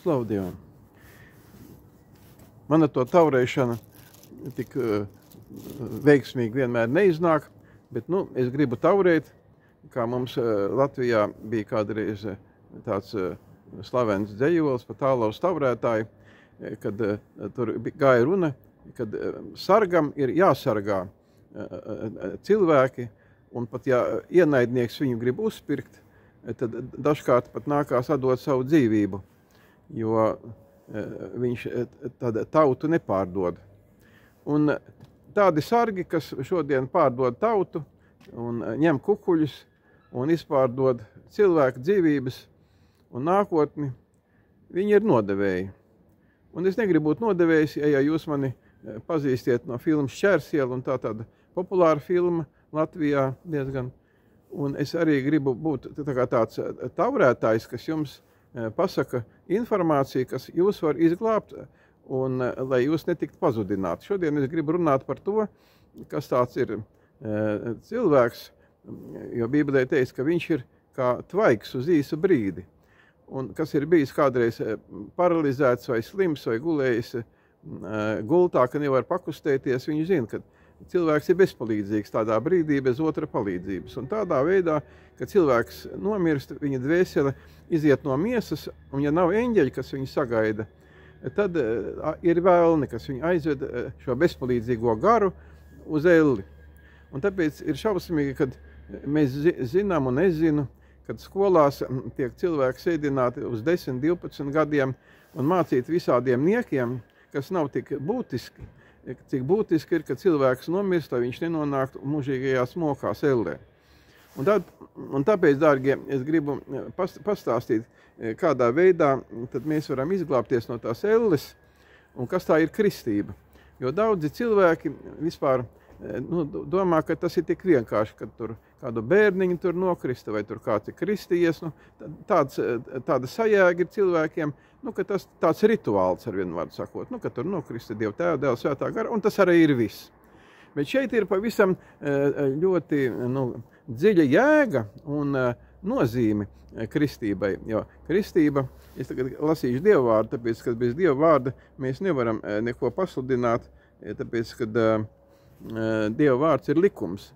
Slavu Dievam. Man ar to taurēšana tik veiksmīgi vienmēr neiznāk, bet es gribu taurēt, kā mums Latvijā bija kādreiz tāds slavens dzejols par tālaus taurētāju, kad tur gāja runa, kad sargam ir jāsargā cilvēki, un pat ja ienaidnieks viņu grib uzpirkt, tad dažkārt pat nākās atdot savu dzīvību, jo viņš tautu nepārdod. Un tādi sargi, kas šodien pārdod tautu un ņem kukuļus un izpārdod cilvēku dzīvības un nākotni, viņi ir nodevēji. Un es negribu būt nodevējs, ja jūs mani pazīstiet no filmas Šķērsiela, un tāda populāra filma Latvijā diezgan. Un es arī gribu būt tāds taurētājs, kas jums pasaka informāciju, kas jūs var izglābt, un lai jūs netiktu pazudināti. Šodien es gribu runāt par to, kas tāds ir cilvēks, jo Bībelē teiks, ka viņš ir kā tvaiks uz īsu brīdi. Un kas ir bijis kādreiz paralizēts vai slims vai gulējis gultā, ka nevar pakustēties, viņš zina, ka cilvēks ir bezpalīdzīgs tādā brīdī bez otra palīdzības. Un tādā veidā, kad cilvēks nomirst, viņa dvēsele iziet no miesas, un ja nav eņģeļi, kas viņu sagaida, tad ir vēlni, kas viņu aizved šo bezpalīdzīgo garu uz elli. Un tāpēc ir šausmīgi, kad mēs zinām, un es zinu, kad skolās tiek cilvēki sēdināti uz 10, 12 gadiem un mācīt visādiem niekiem, kas nav tik būtiski, cik būtiski ir, ka cilvēks nomirst, lai viņš nenonāktu mūžīgajā smokās ellē. Un tāpēc, dārgie, es gribu pastāstīt, kādā veidā tad mēs varam izglābties no tās elles un kas tā ir kristība. Jo daudzi cilvēki vispār domā, ka tas ir tik vienkārši, ka tur kādu bērniņu tur nokrista vai tur kāds ir kristījies. Tāda sajēga ir cilvēkiem, ka tas tāds rituāls ar vienu vārdu sakot, ka tur nokrista Dieva Tēva, Dēla, Svētā gara, un tas arī ir viss. Bet šeit ir pavisam ļoti dziļa jēga un nozīme kristībai, jo kristība, es tagad lasīšu Dieva vārdu, tāpēc, ka bez Dieva vārda mēs nevaram neko pasludināt, tāpēc, ka Dieva vārds ir likums,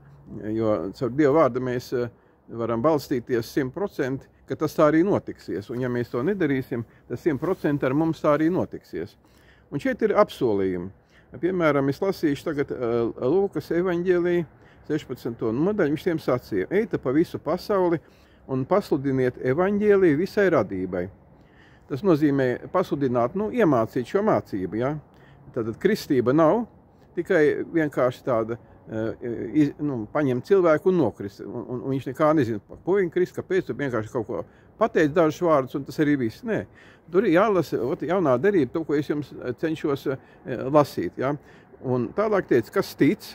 jo caur Dieva vārdu mēs varam balstīties 100%, ka tas tā arī notiksies, un ja mēs to nedarīsim, tad 100% ar mums tā arī notiksies. Un šeit ir apsolījumi. Piemēram, es lasīšu tagad Lūkas evaņģēliju 16. nodaļu, viņš tiem sacīja: eita pa visu pasauli un pasludiniet evaņģēliju visai radībai. Tas nozīmē pasludināt, iemācīt šo mācību, ja? Tātad kristība nav tikai vienkārši tāda, paņemt cilvēku un nokrist, un viņš nekā nezina, par ko viņi krist, kāpēc, tu vienkārši kaut ko pateic dažus vārdus, un tas arī viss. Nē, tur ir jālasa jaunā derība, to, ko es jums cenšos lasīt. Ja? Un tālāk teica, kas tic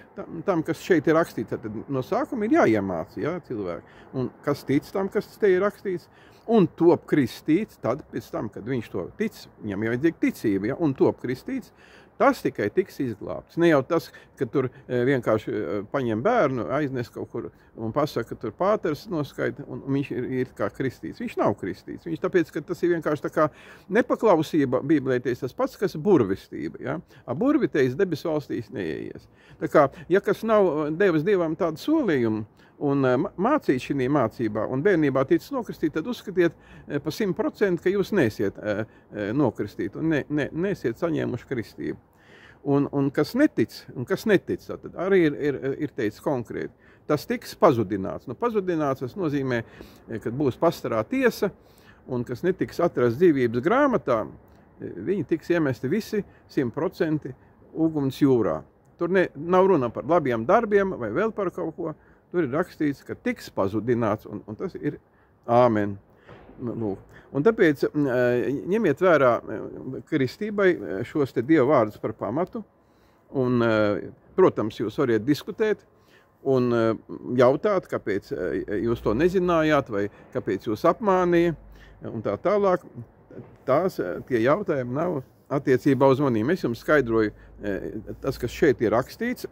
tam, kas šeit ir rakstīts, tad no sākuma ir jāiemāca, ja, cilvēki. Un kas tic tam, kas te ir rakstīts, un top kristīts, tad pēc tam, kad viņš to tic, viņam jau vajadzīga ticība, ja, un top kristīts, tas tikai tiks izglābts. Ne jau tas, ka tur vienkārši paņem bērnu, aiznes kaut kur un pasaka, ka tur pāters noskaita, un viņš ir kā kristīts. Viņš nav kristīts. Viņš tāpēc, ka tas ir vienkārši tā kā nepaklausība, Bībelē teiks tas pats, kas burvistība. Ja? Burvi teiks, debes valstīs neieies. Tā kā, ja kas nav devis Dievam tādu solījumu, un mācīt šī mācībā, un bērnībā ticis nokristīt, tad uzskatiet pa 100%, ka jūs neesiet nokristīt, un neesiet saņēmuši kristību. Un kas netic, tad arī ir teicis konkrēti, tas tiks pazudināts. Pazudināts tas nozīmē, ka būs pastarā tiesa, un kas netiks atrasts dzīvības grāmatā, viņi tiks iemesti visi 100% uguns jūrā. Tur nav runa par labiem darbiem vai vēl par kaut ko. Tur ir rakstīts, ka tiks pazudināts, un tas ir āmen. Un tāpēc ņemiet vērā kristībai šos te Dieva vārdus par pamatu, un, protams, jūs variet diskutēt un jautāt, kāpēc jūs to nezinājāt, vai kāpēc jūs apmānīja, un tā tālāk. Tie jautājumi nav attiecībā uz manīm. Es jums skaidroju tas, kas šeit ir rakstīts,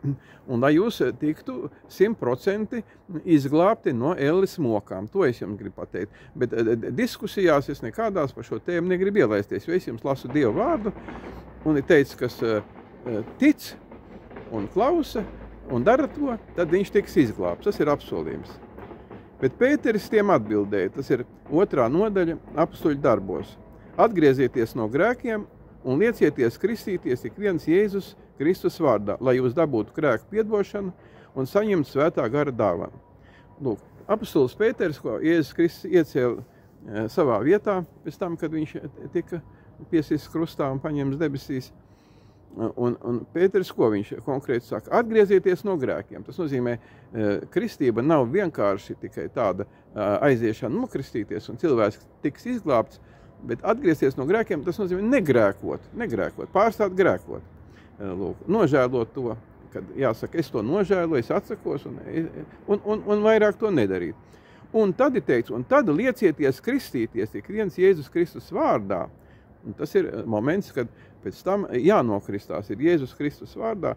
un lai jūs tiktu 100% izglābti no elles mokām. To es jums gribu pateikt. Bet diskusijās es nekādās par šo tēmu negribu ielaisties, jo es jums lasu Dievu vārdu, un ir teicis, kas tic un klausa un dara to, tad viņš tiks izglābts. Tas ir apsolījums. Bet Pēteris tiem atbildēja, tas ir 2. nodaļa Apostoļu darbos. Atgriezieties no grēkiem un liecieties kristīties ik viens Jēzus Kristus vārdā, lai jūs dabūtu grēku piedvošanu un saņemtu svētā gara dāvanu. Lūk, apostols Pēteris, ko Jēzus Kristus iecēla savā vietā, pēc tam, kad viņš tika piesists krustā un paņemts debesīs. Un Pēteris, ko viņš konkrēti saka? Atgriezieties no grēkiem. Tas nozīmē, kristība nav vienkārši tikai tāda aiziešana nokristīties un cilvēks tiks izglābts, bet atgriezties no grēkiem, tas nozīmē negrēkot, pārstāt grēkot. Lūk, nožēlot to, kad jāsaka, es to nožēloju, es atsakos un vairāk to nedarīt. Un tad ir teikts, un tad liecieties kristīties ik viens Jēzus Kristus vārdā. Un tas ir moments, kad pēc tam jānokristās ir Jēzus Kristus vārdā.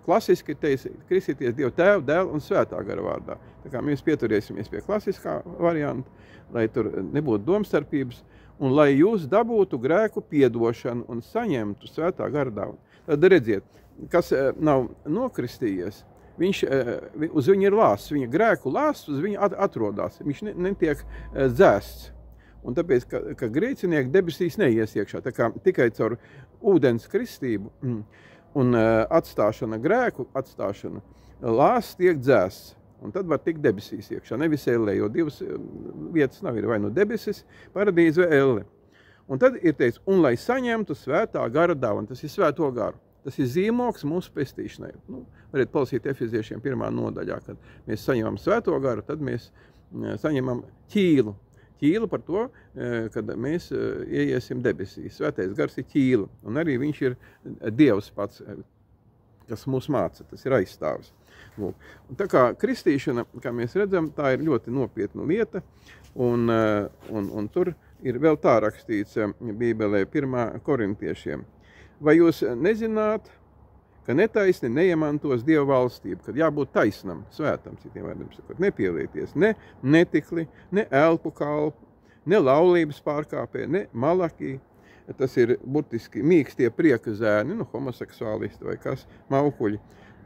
Klasiski ir teicis, kristīties Dievu Tēva, Dēla un Svētā gara vārdā. Tā kā mēs pieturēsimies pie klasiskā varianta, lai tur nebūtu domstarpības, un lai jūs dabūtu grēku piedošanu un saņemtu Svētā gara dāvanu. Tad redziet, kas nav nokristījies, viņš uz viņu ir lāsts, viņa grēku lāsts uz viņu atrodas, viņš netiek dzēsts. Un tāpēc, ka grēcinieki debesīs neies iekšā, tā kā tikai caur ūdens kristību un atstāšana grēku, atstāšana lāsts tiek dzēsts. Un tad var tikt debesīs iekšā, nevis ellē, jo divas vietas nav, ir vai no debesis, paradīze vai elle. Un tad ir teicis, un lai saņemtu svētā gara dāvanu, tas ir svēto garu. Tas ir zīmoks mūsu pestīšanai. Variet palasīt Efeziešiem 1. nodaļā, kad mēs saņemam svēto garu, tad mēs saņemam ķīlu. Ķīla par to, kad mēs ieiesim debesīs. Svētais gars ir ķīla, un arī viņš ir Dievs pats, kas mūs māca, tas ir aizstāvis. Lūk. Un tā kā kristīšana, kā mēs redzam, tā ir ļoti nopietna lieta, un tur ir vēl tā rakstīts Bībelē 1. korintiešiem. Vai jūs nezināt, ka netaisni neiemantos Dieva valstību, kad jābūt taisnam, svētam, citiem vārdiem sakot, nepielieties ne netikli, ne elpu kalpu, ne laulības pārkāpē, ne malakī. Tas ir burtiski mīkstie prieka zēni, homoseksuālisti vai kas, maukuļi.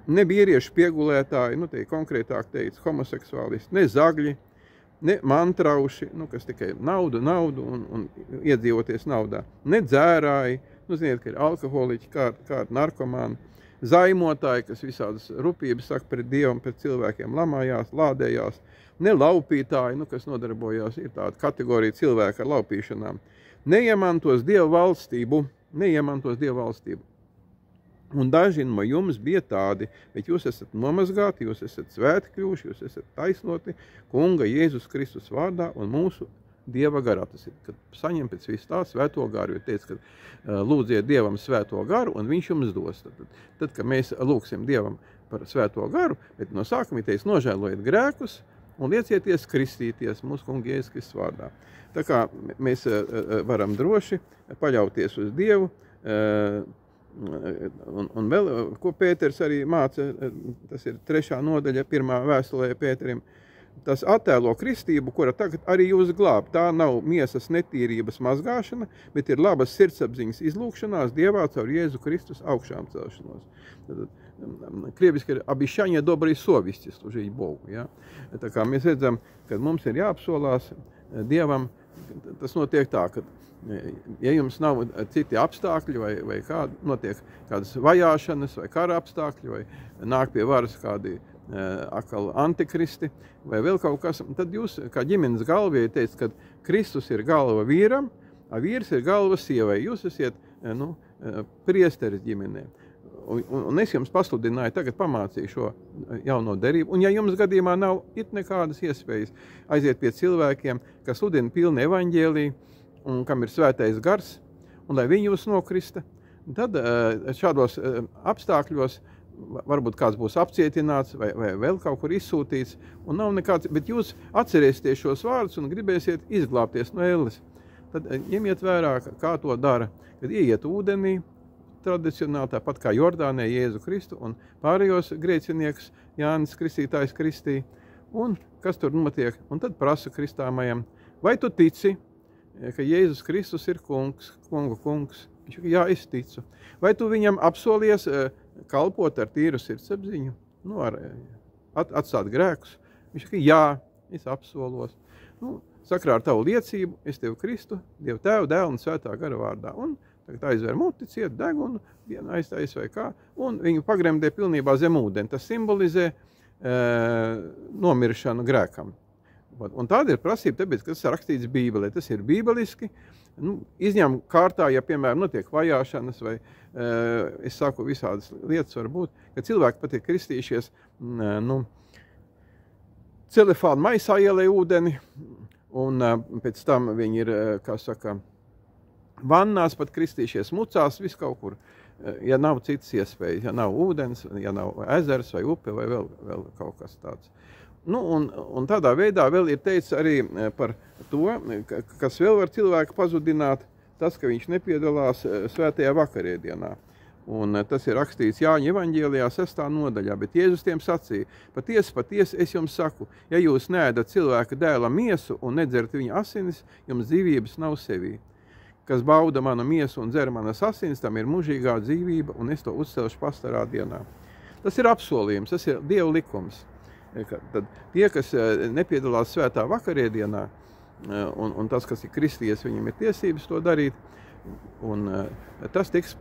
Ne vīriešu piegulētāji, te konkrētāk teica, homoseksuālisti, ne zagļi, ne mantrauši, kas tikai naudu un iedzīvoties naudā, ne dzērāji, ziniet, ka ir alkoholiķi, kādi narkomāni, zaimotāji, kas visādas rupības saka pret Dievu un pret cilvēkiem, lamājās, lādējās, ne laupītāji, kas nodarbojās, ir tāda kategorija cilvēka ar laupīšanām, neiemantos Dievu valstību. Un daži no jums bija tādi, bet jūs esat nomazgāti, jūs esat svēti kļuvuši, jūs esat taisnoti Kunga Jēzus Kristus vārdā un mūsu Dieva garā. Tas ir, kad saņem pēc visu tā svēto garu, jo teica, ka lūdziet Dievam svēto garu un viņš jums dos. Tad kad mēs lūgsim Dievam par svēto garu, bet no sākuma teica, nožēlojiet grēkus un liecieties kristīties mūsu Kunga Jēzus Kristus vārdā. Tā kā mēs varam droši paļauties uz Dievu, un vēl, ko Pēters arī māca, tas ir 3. nodaļa 1. vēstulē Pēterim, tas attēlo kristību, kura tagad arī jūs glāb. Tā nav miesas netīrības mazgāšana, bet ir labas sirdsapziņas izlūkšanās Dievā caur Jēzu Kristus augšām celšanos. Krieviski ir обещание доброй совести служить Богу. Ja? Tā kā mēs redzam, kad mums ir jāapsolās Dievam, tas notiek tā, ka ja jums nav citi apstākļi vai notiek kādas vajāšanas vai kara apstākļi vai nāk pie varas kādi atkal antikristi vai vēl kaut kas, tad jūs, kā ģimenes galvie, teicat, ka Kristus ir galva vīram, a vīrs ir galva sievai. Jūs esat priesteris ģimenē. Un es jums pasludināju, tagad pamācīju šo jauno derību. Un ja jums gadījumā nav nekādas iespējas aiziet pie cilvēkiem, kas sludina pilnu evaņģēliju un kam ir svētais gars, un lai viņi jūs nokrista, tad šādos apstākļos varbūt kāds būs apcietināts vai vēl kaut kur izsūtīts, un nav nekāds, bet jūs atcerēsieties šos vārdus un gribēsiet izglābties no elles. Tad ņemiet vērā, kā to dara, kad ieiet ūdenī, tradicionāli, tāpat kā Jordānē Jēzu Kristu un pārējos grēciniekus Jānis Kristītājs kristīja. Un kas tur notiek? Un tad prasa kristāmajam, vai tu tici, ka Jēzus Kristus ir kungs, kungu kungs? Viņš saka, jā, es ticu. Vai tu viņam apsolies kalpot ar tīru sirdsapziņu? Nu, atstāt grēkus? Viņš saka, jā, es apsolos. Nu, sakrā ar tavu liecību, es tev Kristu, Dievu Tēvu, Dēlu un Svētā gara vārdā. Un tagad aizver muti, ciet degunu, vienu aiztais vai kā, un viņu pagremdē pilnībā zem ūdeni. Tas simbolizē nomiršanu grēkam. Un tāda ir prasība, tāpēc, ka tas ir rakstīts Bībelē. Tas ir bībeliski. Nu, izņem kārtā, ja, piemēram, notiek vajāšanas vai, es saku, visādas lietas var būt, ka cilvēki pat ir kristījušies, celefānu maisā ielej ūdeni, un pēc tam viņi ir, kā saka, vannās pat kristījušies, mucās, viss kaut kur. Ja nav citas iespējas, ja nav ūdens, ja nav ezers vai upe vai vēl kaut kas tāds. Nu, un tādā veidā vēl ir teicis arī par to, kas vēl var cilvēku pazudināt, tas, ka viņš nepiedalās svētajā vakarēdienā. Un tas ir rakstīts Jāņa evaņģēlijā 6. nodaļā, bet Jēzus tiem sacīja, patiesi es jums saku, ja jūs neēdat cilvēka dēla miesu un nedzerat viņa asinis, jums dzīvības nav sevī. Kas bauda manu miesu un dzer manas asinis, tam ir mūžīgā dzīvība, un es to uzcelšu pastarā dienā. Tas ir apsolījums, tas ir Dieva likums. Tad tie, kas nepiedalās svētā vakarēdienā, un tas, kas ir kristījies, viņam ir tiesības to darīt, un tas tiks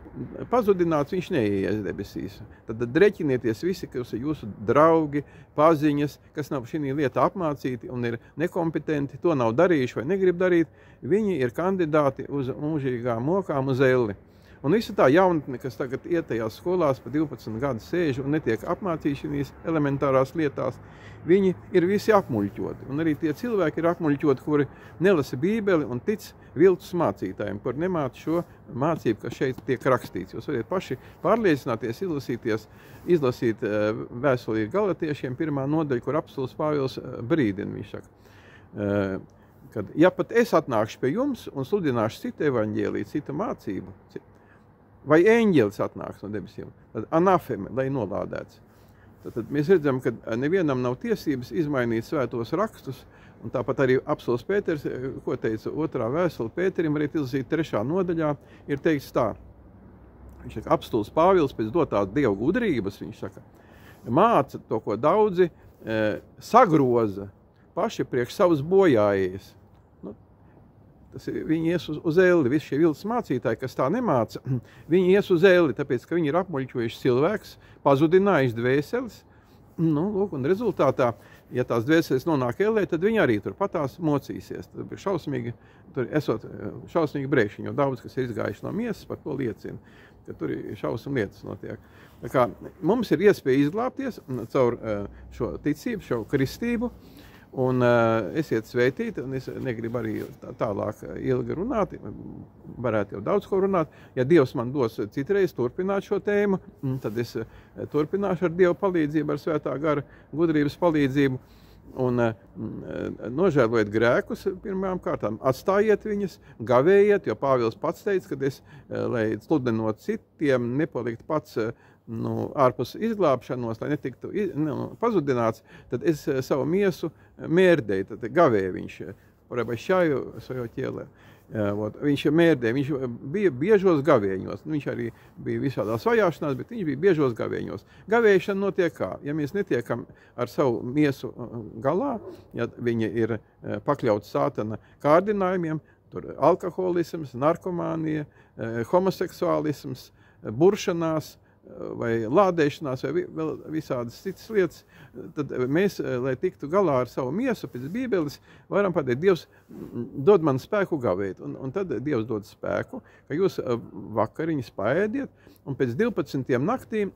pazudināts, viņš neieies debesīs. Tad reķinieties visi, kas ir jūsu draugi, paziņas, kas nav šī lietā apmācīti un ir nekompetenti, to nav darījuši vai negrib darīt, viņi ir kandidāti uz mūžīgām mokām uz elli. Un visa tā jaunatne, kas tagad iet tajās skolās pa 12 gadus sēž un netiek apmācīti šīs elementārās lietās, viņi ir visi apmuļķoti. Un arī tie cilvēki ir apmuļķoti, kuri nelasa Bībeli un tic viltus mācītājiem, kur nemāca šo mācību, kas šeit tiek rakstīts. Jūs varat paši pārliecināties, izlasīt vēstuli Galatiešiem 1. nodaļu, kur apostols Pāvils brīdina, viņš saka, kad ja pat es atnākšu pie jums un sludināšu citu evaņģēliju, citu mācību, vai eņģelis atnāks no debesīm, tad anafeme, lai nolādēts. Tad mēs redzam, ka nevienam nav tiesības izmainīt svētos rakstus, un tāpat arī apostols Pēters, ko teica 2. vēstule Pēterim, varētu izlasīt 3. nodaļā, ir teikts tā. Viņš saka, apostols Pāvils pēc dotās Dieva gudrības, viņš saka, māca to, ko daudzi sagroza paši priekš savus bojājējas. Viņi ies uz elli, visi šie viltus mācītāji, kas tā nemāca, viņi ies uz elli, tāpēc, ka viņi ir apmuļķojuši cilvēks, pazudinājuši dvēseles. Nu, lūk, un rezultātā, ja tās dvēseles nonāk ellē, tad viņi arī tur patās mocīsies. Tad ir šausmīgi, tur esot šausmīgi brēkšņi, jo daudz, kas ir izgājuši no miesas, par to liecina, ka tur ir šausmu lietas notiek. Tā kā mums ir iespēja izglābties caur šo ticību, šo kristību, un esiet sveitīti, un es negribu arī tālāk ilgi runāt, varētu jau daudz ko runāt. Ja Dievs man dos citreiz turpināt šo tēmu, tad es turpināšu ar Dieva palīdzību, ar Svētā gara gudrības palīdzību, un nožēlojiet grēkus pirmām kārtām, atstājiet viņas, gavējiet, jo Pāvils pats teica, ka es, lai sludinot citiem, nepalikt pats ārpus izglābšanos, lai netiktu pazudināts, tad es savu miesu mērdēju, tad gavēju viņš, šāju savu ķēlē. Viņš mērdēja, viņš bija biežos gavieņos, viņš arī bija visādās vajāšanās, bet viņš bija biežos gavieņos. Gavēšana notiek kā? Ja mēs netiekam ar savu miesu galā, ja viņa ir pakļauts sātana kārdinājumiem, tur alkoholisms, narkomānija, homoseksuālisms, buršanās, vai lādēšanās, vai vēl visādas citas lietas, tad mēs, lai tiktu galā ar savu miesu pēc Bībeles, varam pateikt, Dievs dod man spēku gavēt, un tad Dievs dod spēku, ka jūs vakariņas paēdiet, un pēc 12 naktīm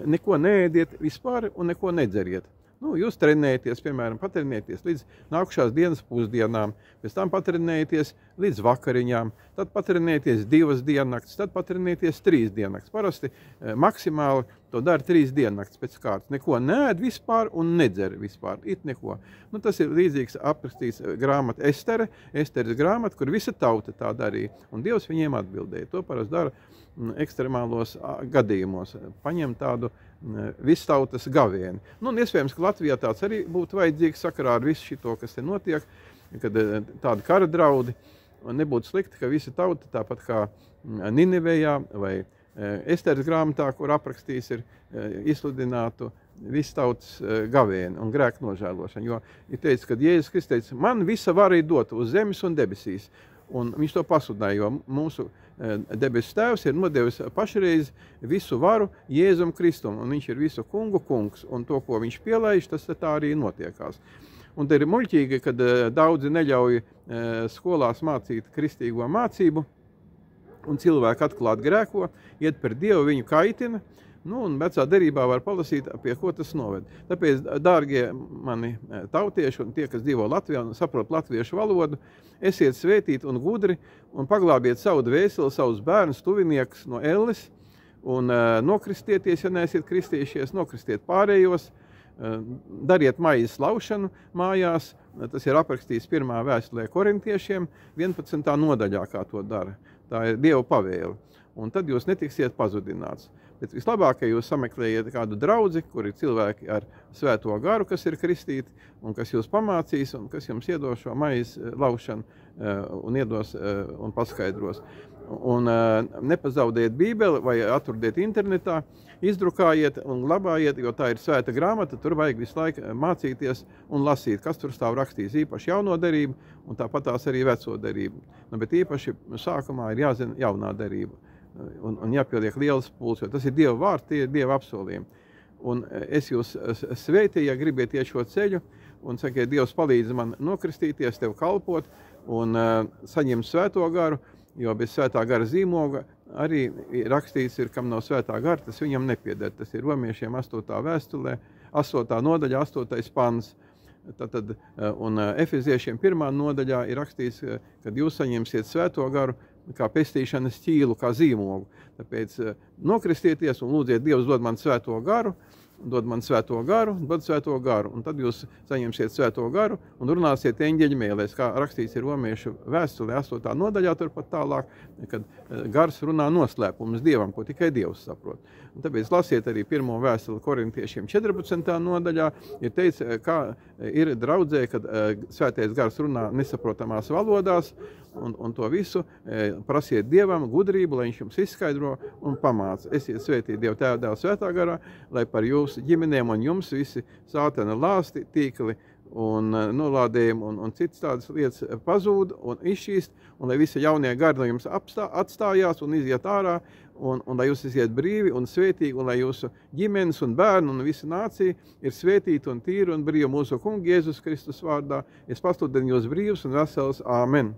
neko neēdiet vispār un neko nedzeriet. Jūs trenējaties, piemēram, patrenējaties līdz nākušās dienas pusdienām, pēc tam patrenējaties līdz vakariņām, tad patrenējaties 2 diennaktis, tad patrenējaties 3 diennaktis. Parasti maksimāli to dara 3 diennakts pēc kārtas. Neko neēd vispār un nedzer vispār. Neko. Nu, tas ir līdzīgs aprakstīts grāmata Esteres grāmata, kur visa tauta tā darīja. Un Dievs viņiem atbildēja. To parasti dara ekstremālos gadījumos. Paņem tādu vistautas gavieni. Nu, un iespējams, ka Latvijā tāds arī būtu vajadzīgs sakarā ar visu šito, kas te notiek, kad tādi kara draudi. Un nebūtu slikti, ka visa tauta, tāpat kā Ninivejā vai Esteres grāmatā, kur aprakstīs ir izsludinātu visu tautas gavienu un grēku nožēlošanu. Jo ir teicis, ka Jēzus Kristus teica, man visa vara ir dota uz zemes un debesīs. Un viņš to pasludināja, jo mūsu debesu tēvs ir nodevis pašreiz visu varu Jēzum Kristum. Un viņš ir visu kungu kungs. Un to, ko viņš pielaiž, tas tā arī notiekās. Un te ir muļķīgi, kad daudzi neļauj skolās mācīt kristīgo mācību, un cilvēki atklāt grēko, iet par Dievu, viņu kaitina, nu, un vecā derībā var palasīt, pie ko tas noved. Tāpēc, dārgie mani tautieši un tie, kas dzīvo Latvijā un saprot latviešu valodu, esiet svētīti un gudri un paglābiet savu dvēseli, savus bērnus, tuviniekus no elles un nokristieties, ja neesiet kristiešies, nokristiet pārējos, dariet maizes laušanu mājās, tas ir aprakstīts 1. vēstulē korintiešiem 11. nodaļā, kā to dara. Tā ir Dieva pavēle. Un tad jūs netiksiet pazudināts. Bet vislabāk, ja jūs sameklējiet kādu draudzi, kur ir cilvēki ar svēto garu, kas ir kristīti, un kas jūs pamācīs, un kas jums iedos šo maizes laušanu, un iedos un paskaidros. Un nepazaudējiet Bībeli vai atrodiet internetā, izdrukājiet un glabājiet, jo tā ir svēta grāmata, tur vajag visu laiku mācīties un lasīt, kas tur stāv rakstīts, īpaši jauno derību un tāpat tās arī veco derību. Nu, bet īpaši sākumā ir jāzina jaunā derība un jāpieliek lielas pūles, jo tas ir Dieva vārds, tie ir Dieva apsolījumi. Un es jūs sveitēju, ja gribiet iet šo ceļu un sakiet, Dievs palīdz man nokristīties, tev kalpot un saņemt svēto garu, jo bez svētā gara zīmoga arī rakstīts ir, kam nav svētā gara, tas viņam nepieder. Tas ir romiešiem 8. vēstulē, 8. nodaļā, 8. pants. Un efeziešiem 1. nodaļā ir rakstīts, kad jūs saņemsiet svēto garu kā pestīšanas ķīlu, kā zīmogu. Tāpēc nokristieties un lūdziet, Dievs dod man svēto garu, dod svēto garu, un tad jūs saņemsiet svēto garu un runāsiet eņģeļu mēlēs, kā rakstīts ir romiešu vēstulē 8. nodaļā, turpat tālāk, kad gars runā noslēpumus Dievam, ko tikai Dievs saprot. Un tāpēc lasiet arī 1. vēstuli korintiešiem 14. nodaļā, ir teicis, kā ir draudzē, kad svētais gars runā nesaprotamās valodās, un to visu prasiet Dievam gudrību, lai viņš jums izskaidro un pamāca. Esiet svētīti Dieva Tēva, Dēla, Svētā garā, lai par jūsu ģimenēm un jums visi sātana lāsti, tīkli un nolādējumi un citas tādas lietas pazūd un izšķīst, un lai visi jaunie gari no jums atstājās un iziet ārā, un lai jūs esiet brīvi un svētīgi, un lai jūsu ģimenes un bērni un visa nācija ir svētīti un tīri un brīvi mūsu Kunga Jēzus Kristus vārdā. Es pasludinu jūs brīvus un vesels. Āmen!